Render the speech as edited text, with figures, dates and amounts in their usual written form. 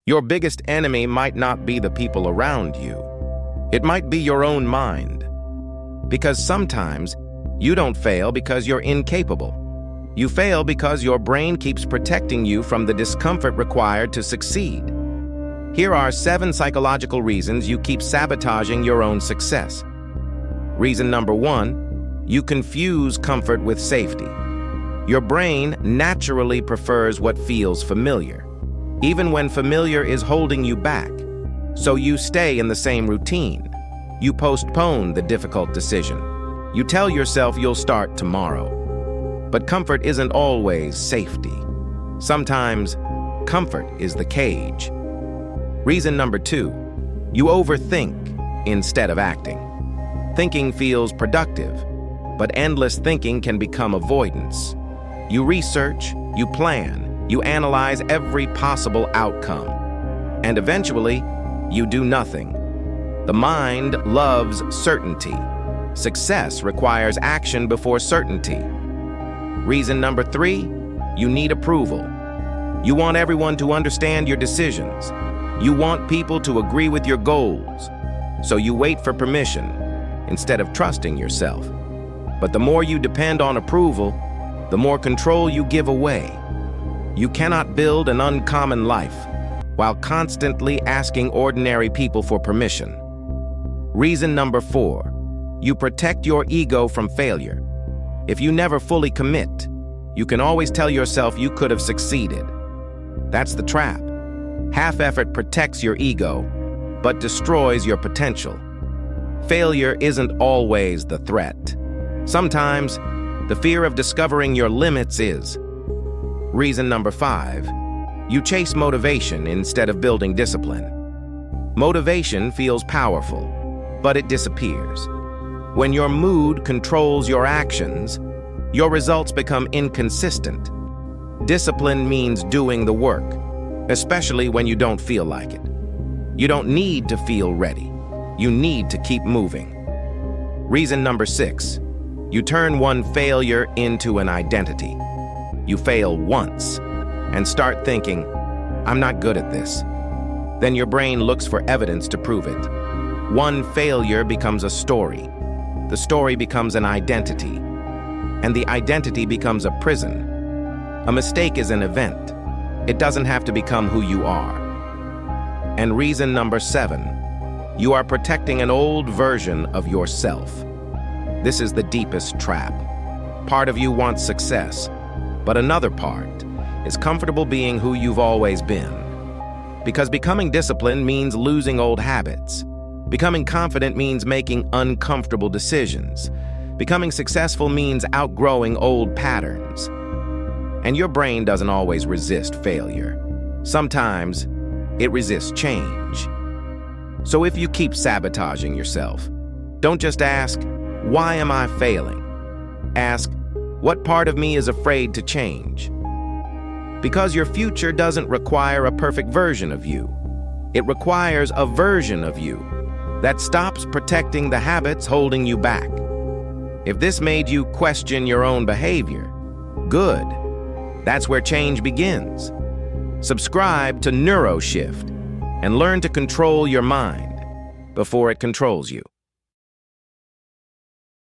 Your biggest enemy might not be the people around you. It might be your own mind. Because sometimes you don't fail because you're incapable. You fail because your brain keeps protecting you from the discomfort required to succeed. Here are 7 psychological reasons you keep sabotaging your own success. Reason number 1, you confuse comfort with safety. Your brain naturally prefers what feels familiar, even when familiar is holding you back. So you stay in the same routine. You postpone the difficult decision. You tell yourself you'll start tomorrow. But comfort isn't always safety. Sometimes, comfort is the cage. Reason number 2, you overthink instead of acting. Thinking feels productive, but endless thinking can become avoidance. You research, you plan, you analyze every possible outcome, and eventually, you do nothing. The mind loves certainty. Success requires action before certainty. Reason number 3, you need approval. You want everyone to understand your decisions. You want people to agree with your goals. So you wait for permission instead of trusting yourself. But the more you depend on approval, the more control you give away. You cannot build an uncommon life while constantly asking ordinary people for permission. Reason number 4, you protect your ego from failure. If you never fully commit, you can always tell yourself you could have succeeded. That's the trap. Half effort protects your ego, but destroys your potential. Failure isn't always the threat. Sometimes, the fear of discovering your limits is. Reason number 5, you chase motivation instead of building discipline. Motivation feels powerful, but it disappears. When your mood controls your actions, your results become inconsistent. Discipline means doing the work, especially when you don't feel like it. You don't need to feel ready. You need to keep moving. Reason number 6, you turn one failure into an identity. You fail once and start thinking, I'm not good at this. Then your brain looks for evidence to prove it. One failure becomes a story. The story becomes an identity. And the identity becomes a prison. A mistake is an event. It doesn't have to become who you are. And reason number 7, you are protecting an old version of yourself. This is the deepest trap. Part of you wants success, but another part is comfortable being who you've always been. Because becoming disciplined means losing old habits. Becoming confident means making uncomfortable decisions. Becoming successful means outgrowing old patterns. And your brain doesn't always resist failure. Sometimes, it resists change. So if you keep sabotaging yourself, don't just ask, why am I failing? Ask, what part of me is afraid to change? Because your future doesn't require a perfect version of you. It requires a version of you that stops protecting the habits holding you back. If this made you question your own behavior, good. That's where change begins. Subscribe to NEUROSHIFT and learn to control your mind before it controls you.